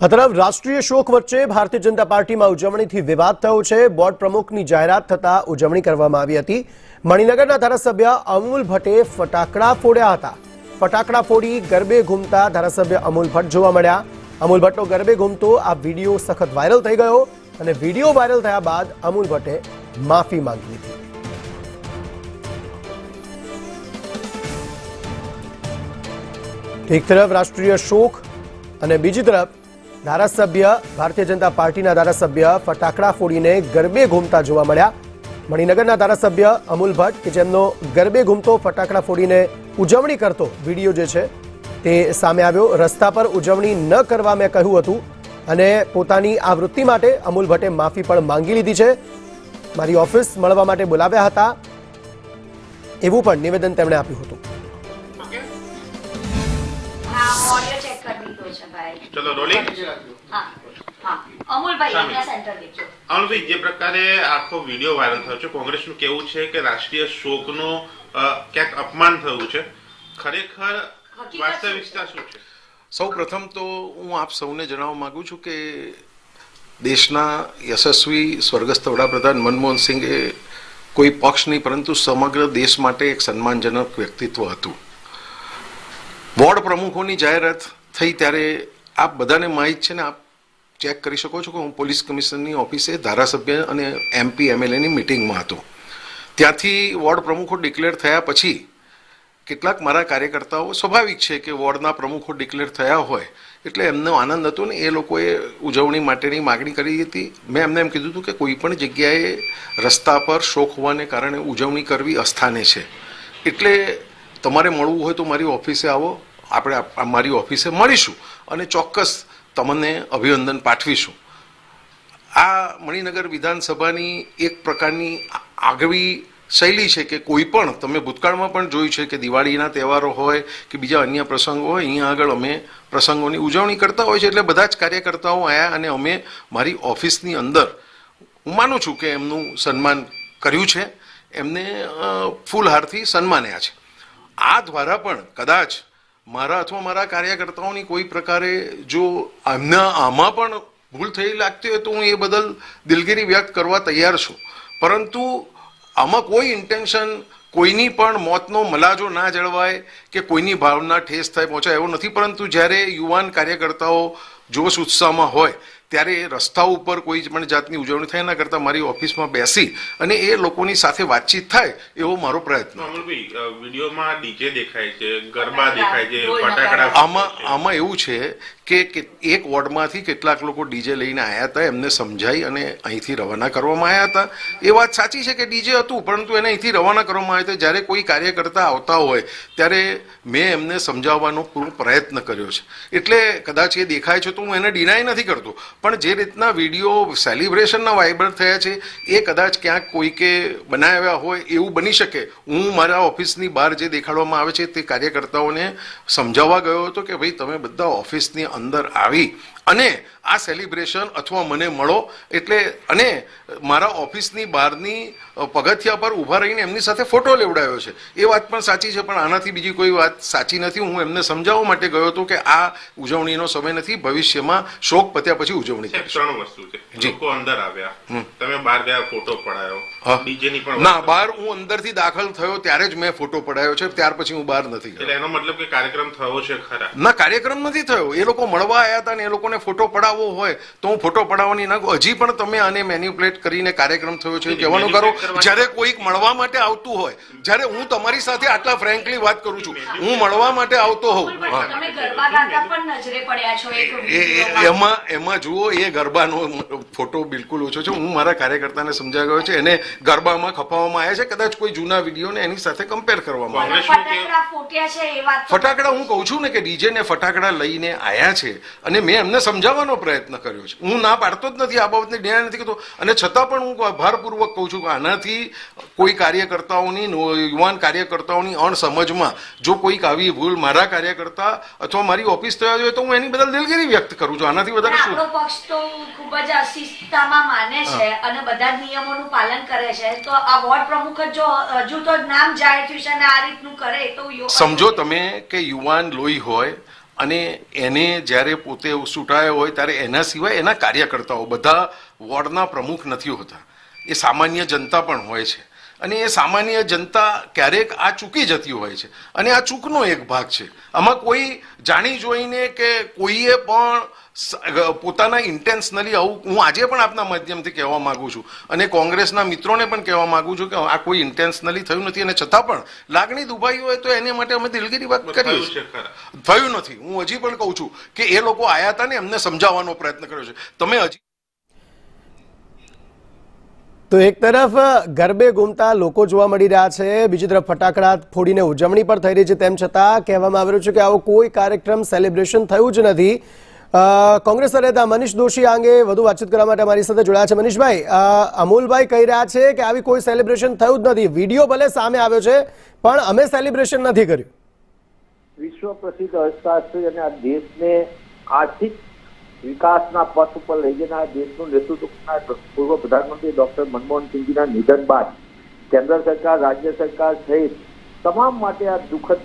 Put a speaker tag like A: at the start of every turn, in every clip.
A: આ તરફ રાષ્ટ્રીય શોક વચ્ચે ભારતીય જનતા પાર્ટીમાં ઉજવણીથી વિવાદ થયો છે। બોર્ડ પ્રમુખની જાહેરાત થતા ઉજવણી કરવામાં આવી હતી। મણિનગરના ધારાસભ્ય અમૂલ ભટ્ટે ફટાકડા ફોડ્યા હતા। ફટાકડા ફોડી ગરબે ઘૂમતા ધારાસભ્ય અમૂલ ભટ્ટ જોવા મળ્યા। અમૂલ ભટ્ટનો ગરબે ઘૂમતો આ વિડીયો સખત વાયરલ થઈ ગયો અને વિડીયો વાયરલ થયા બાદ અમૂલ ભટ્ટે માફી માંગી લીધી। એક તરફ રાષ્ટ્રીય શોક અને બીજી તરફ ધારાસભ્ય ભારતીય જનતા પાર્ટીના ધારાસભ્ય ફટાકડા ફોડીને ગરબે ઘૂમતા જોવા મળ્યા। મણિનગરના ધારાસભ્ય અમૂલ ભટ્ટ કે જેમનો ગરબે ઘૂમતો ફટાકડા ફોડીને ઉજવણી કરતો વિડીયો જે છે તે સામે આવ્યો। રસ્તા પર ઉજવણી ન કરવા મેં કહ્યું હતું અને પોતાની આ વૃત્તિ માટે અમૂલ ભટ્ટે માફી પણ માંગી લીધી છે। મારી ઓફિસ મળવા માટે બોલાવ્યા હતા એવું પણ નિવેદન તેમણે આપ્યું હતું।
B: चलो रोलिंग अमूलभाई जे प्रकारे आखो विडियो वायरल थयो छे कांग्रेसनुं केवुं छे के राष्ट्रीय शोकनो क्यांक अपमान थयुं छे खरेखर वास्तविकता शुं छे?
C: सौ प्रथम तो हूँ आप सौने जणाववा मांगू छूं के देशना यशस्वी स्वर्गस्थ वडाप्रधान मनमोहन सिंहे कोई पक्ष नहीं परंतु समग्र देश माटे एक सन्मानजनक व्यक्तित्व हतुं। वोर्ड प्रमुखोनी जाहेरात थई त्यारे आप बधाने माहिती छे ने आप चेक करी शको छो के हूँ पोलीस कमिशनरनी ऑफिसे धारासभ्य अने एमपी एमएलएनी मीटिंगमां हतो। त्यांथी वोर्ड प्रमुखो डिक्लेर थया पछी કેટલાક મારા કાર્યકર્તાઓ સ્વાભાવિક છે કે વોર્ડના પ્રમુખો ડિક્લેર થયા હોય એટલે એમનો આનંદ હતો ને એ લોકોએ ઉજવણી માટેની માગણી કરી હતી। મેં એમને એમ કીધું હતું કે કોઈ પણ જગ્યાએ રસ્તા પર શોક હોવાને કારણે ઉજવણી કરવી અસ્થાને છે એટલે તમારે મળવું હોય તો મારી ઓફિસે આવો, આપણે મારી ઓફિસે મળીશું અને ચોક્કસ તમને અભિનંદન પાઠવીશું। આ મણિનગર વિધાનસભાની એક પ્રકારની આગવી शैली है कि कोईपण तमे भूतकाळमां पण जोयुं छे कि दिवाळीना तहेवारो होय कि बीजा अन्य प्रसंगो होय अहीं आगळ अमे प्रसंगोनी उजवणी करता होय छे એટલે બધા જ કાર્યકર્તાઓ આયા અને અમે મારી ઓફિસની અંદર હું માનું છું કે એમનું સન્માન કર્યું છે, એમને ફૂલહારથી સન્માન્યા છે। આ દ્વારા પણ કદાચ મારા અથવા મારા કાર્યકર્તાઓની કોઈ પ્રકારે જો આમાં પણ ભૂલ થઈ લાગતી હોય તો હું એ બદલ દિલગીરી વ્યક્ત કરવા તૈયાર છું, પરંતુ આમાં કોઈ ઇન્ટેન્શન કોઈની પણ મોતનો મલાજો ના જળવાય કે કોઈની ભાવના ઠેસ થાય પહોંચાય એવો નથી। પરંતુ જ્યારે યુવાન કાર્યકર્તાઓ જોશ ઉત્સાહમાં હોય ત્યારે રસ્તા ઉપર કોઈ પણ જાતની ઉજવણી થાય ના કરતાં મારી ઓફિસમાં બેસી અને એ લોકોની સાથે વાતચીત થાય એવો મારો પ્રયત્ન।
B: અમલભાઈ વિડિયોમાં ડીજે દેખાય છે, ગરબા દેખાય છે, ફટાકડા
C: આમાં એવું છે કે એક વોર્ડમાંથી કેટલાક લોકો ડીજે લઈને આવ્યા હતા, એમને સમજાઈ અને અહીંથી રવાના કરવામાં આવ્યા હતા। એ વાત સાચી છે કે ડીજે હતું પરંતુ એને અહીંથી રવાના કરવામાં આવ્યા હતા। જ્યારે કોઈ કાર્યકર્તા આવતા હોય ત્યારે મેં એમને સમજાવવાનો પૂરો પ્રયત્ન કર્યો છે, એટલે કદાચ એ દેખાય છે તો હું એને ડિનાય નથી કરતો, પણ જે રીતના વિડીયો સેલિબ્રેશનના વાયરલ થયા છે એ કદાચ ક્યાંક કોઈકે બનાવ્યા હોય એવું બની શકે। હું મારા ઓફિસની બહાર જે દેખાડવામાં આવે છે તે કાર્યકર્તાઓને સમજાવવા ગયો હતો કે ભાઈ તમે બધા ઓફિસની અંદર આવી અને આ સેલિબ્રેશન અથવા મને મળો એટલે અને મારા ઓફિસની બહારની પગથિયા પર ઊભા રહીને એમની સાથે ફોટો લેવડાવ્યો છે એ વાત પણ સાચી છે, પણ આનાથી બીજી કોઈ વાત સાચી નથી। હું એમને સમજાવવા માટે ગયો હતો કે આ ઉજવણીનો સમય નથી, ભવિષ્યમાં શોક પત્યા પછી ઉજવણી કરીશું।
B: ત્રણ વસ્તુ છે, લોકો અંદર આવ્યા, તમે બહાર ગયા ફોટો પડાયો, ડીજેની પણ
C: ના, બહાર હું અંદરથી દાખલ થયો ત્યારે જ મેં ફોટો પડાયો છે, ત્યાર પછી હું બહાર નથી ગયો।
B: એટલે એનો મતલબ કે કાર્યક્રમ થયો છે ખરા?
C: ના, કાર્યક્રમ નથી થયો, એ લોકો મળવા આવ્યા હતા ને એ લોકોને ફોટો પડાવવો હોય તો હું ફોટો પડાવવાની ના, હજી પણ તમે આને મેન્યુપ્લેટ કરીને કાર્યક્રમ થયો છે કહેવાનું કરો। જ્યારે કોઈક મળવા માટે આવતું હોય, જ્યારે હું તમારી સાથે આટલા ફ્રેન્કલી વાત કરું છું, હું મળવા માટે આવતો હોઉં, એમાં જુઓ એ ગરબાનો ફોટો બિલકુલ ઓછો છે। હું મારા કાર્યકર્તાને સમજાવી ગયો છે, એને ગરબામાં ખપાવવામાં આવ્યા છે, કદાચ કોઈ જૂના વિડીયોને એની સાથે કમ્પેર કરવામાં આવે છે। ફટાકડા હું કહું છું ને કે ડીજે ને ફટાકડા લઈને આવ્યા છે અને મેં એમને સમજાવવાનો પ્રયત્ન કર્યો છે, હું ના પાડતો જ નથી, આ બાબતને ન્યાય નથી કરતો, અને છતાં પણ હું ભારપૂર્વક કહું છું કે આનાથી કોઈ કાર્યકર્તાઓની યુવાન કાર્યકર્તાઓની અણસમજમાં જો કોઈક આવી ભૂલ મારા કાર્યકર્તા અથવા મારી ઓફિસ થયા હોય તો હું એની બદલ દિલગીરી વ્યક્ત કરું છું। આનાથી વધારે શું?
D: આપણો પક્ષ તો ખૂબ જ શિસ્તમાં માને છે અને બધા જ નિયમોનું પાલન કરે છે, તો આ વોર્ડ પ્રમુખ જો હજુ તો નામ જાહેર થયું છે અને આ રીતનું કરે તો
C: સમજો તમે કે યુવાન લોહી હોય અને એને જ્યારે પોતે ચૂંટાયો હોય ત્યારે એના સિવાય એના કાર્યકર્તાઓ બધા વોર્ડના પ્રમુખ નથી હોતા, એ સામાન્ય જનતા પણ હોય છે. અને એ સામાન્ય જનતા ક્યારેક આ ચૂકી જતી હોય છે, અને આ ચૂકનો એક ભાગ છે. આમાં કોઈ જાણી જોઈને કે કોઈએ પણ પોતાના ઇન્ટેન્શનલી આવું, હું આજે પણ આપના માધ્યમથી કહેવા માંગુ છું અને કોંગ્રેસના મિત્રોને પણ કહેવા માંગુ છું કે આ કોઈ ઇન્ટેન્શનલી થયું નથી, અને છતાં પણ લાગણી દુભાઈ હોય તો એને માટે અમે દિલગીરી વાત કરી છે. થયું નથી. હું હજી પણ કહું છું કે એ લોકો આયા હતા ને એમને સમજાવવાનો પ્રયત્ન કર્યો છે. તમે હજી
A: તો એક તરફ ગરબે ઘૂમતા લોકો જોવા મળી રહ્યા છે, બીજી તરફ ફટાકડા ફોડીને ઉજવણી પણ થઈ રહી છે. તેમ છતાં કહેવામાં આવી રહ્યું છે કે આવો કોઈ કાર્યક્રમ સેલિબ્રેશન થયું જ નથી. કોંગ્રેસના નેતા મનીષ દોશી આ અંગે વધુ વાતચીત કરવા માટે અમારી સાથે જોડાયા છે. મનીષભાઈ, અમૂલભાઈ કહી રહ્યા છે કે આવી કોઈ સેલિબ્રેશન થયું જ નથી. વિડીયો ભલે સામે આવ્યો છે પણ અમે સેલિબ્રેશન નથી કર્યું.
E: વિશ્વ પ્રસિદ્ધ અર્થશાસ્ત્રી અને આ દેશને આર્થિક વિકાસના પથ ઉપર લઈ જનાર દેશનું નેતૃત્વ કરનાર પૂર્વ પ્રધાનમંત્રી ડોક્ટર મનમોહનસિંહજીના નિધન બાદ કેન્દ્ર સરકાર, રાજ્ય સરકાર સહિત તમામ માટે આ દુઃખદ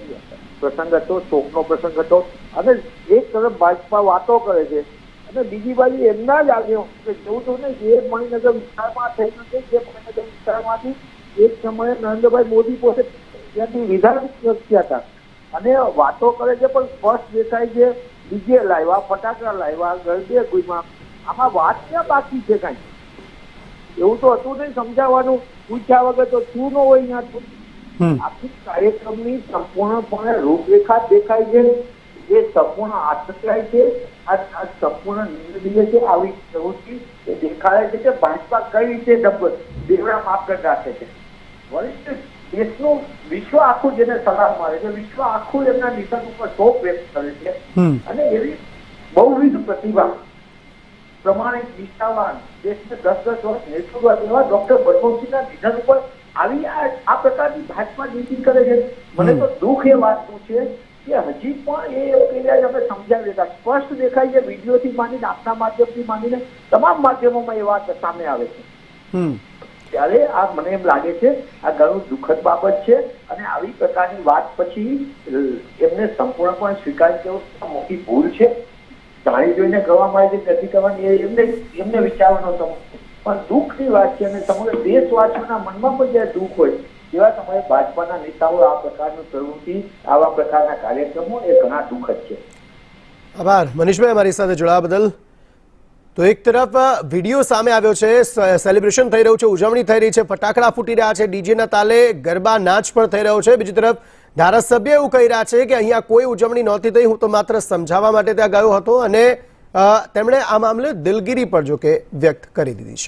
E: પ્રસંગ હતો, શોકનો પ્રસંગ હતો. અને એક તરફ ભાજપા વાતો કરે છે અને બીજી બાજુ એમના જ આવ્યો કે જેવું તો ને જે મણિનગર વિસ્તારમાં થઈ નથી, જે મણિનગર વિસ્તારમાંથી એક સમયે નરેન્દ્રભાઈ મોદી પોતે ત્યાંથી વિધાયક થયા હતા અને વાતો કરે છે, પણ સ્પષ્ટ દેખાય છે ડીજે લાવ્યા, ફટાકડા લાવ્યા, ગરબે ગુમ્યા. આમાં વાત ક્યાં બાકી છે? કાંઈ એવું તો હતું નહીં. સમજાવવાનું પૂછ્યા વગર તો શું ન હોય અહીંયા. આખી કાર્યક્રમની સંપૂર્ણપણે રૂપરેખા દેખાય છે, જે સંપૂર્ણ આતંકાય છે, આ સંપૂર્ણ નિર્દય છે. આવી પ્રવૃત્તિ એ દેખાડે છે કે ભાજપા કઈ રીતે દેવડા માપદંડ રાખે છે. વરિષ્ઠ દેશનું વિશ્વ આખું જેને સલાહ મારે છે, વિશ્વ આખું એમના નિશાન ઉપર શોક વ્યક્ત કરે છે. અને એવી બહુવિધ પ્રતિભા, પ્રમાણિક, નિષ્ઠાવાન, દેશને 10-10 વર્ષ નેતૃત્વ આપેલા ડોક્ટર મનમોહનસિંહના નિધન ઉપર આવી આ પ્રકારની ભાજપા નીતિ કરે છે. મને તો દુઃખ એ વાતનું છે કે હજી પણ એ પેલા અમે સમજાવી દેતા. સ્પષ્ટ દેખાય છે વિડીયોથી માંડીને, આપના માધ્યમથી માંડીને તમામ માધ્યમોમાં એ વાત સામે આવે છે. ત્યારે આ મને એમ લાગે છે આ ઘણું દુઃખદ બાબત છે. અને આવી પ્રકારની વાત પછી એમને સંપૂર્ણપણે સ્વીકારી દેવું મોટી ભૂલ છે. જાણી જોઈને કરવામાં આવી નથી કરવાની, એમને વિચારવાનો સમય. પણ દુઃખની વાત છે અને સમગ્ર દેશવાસીઓના મનમાં પણ જ્યારે દુઃખ હોય તેવા સમયે ભાજપાના નેતાઓ આ પ્રકારની પ્રવૃત્તિ, આવા પ્રકારના કાર્યક્રમો એ ઘણા દુઃખદ છે.
A: આભાર મનીષભાઈ અમારી સાથે જોડાવા બદલ. તો એક તરફ વિડીયો સામે આવ્યો છે, સેલિબ્રેશન થઈ રહ્યું છે, ઉજવણી થઈ રહી છે, ફટાકડા ફૂટી રહ્યા છે, ડીજેના તાલે ગરબા નાચ પણ થઈ રહ્યો છે. બીજી તરફ ધારાસભ્ય એવું કહી રહ્યા છે કે અહીંયા કોઈ ઉજવણી નહોતી થઈ, હું તો માત્ર સમજાવવા માટે ત્યાં ગયો હતો. અને તેમણે આ મામલે દિલગીરી પણ જો કે વ્યક્ત કરી દીધી છે.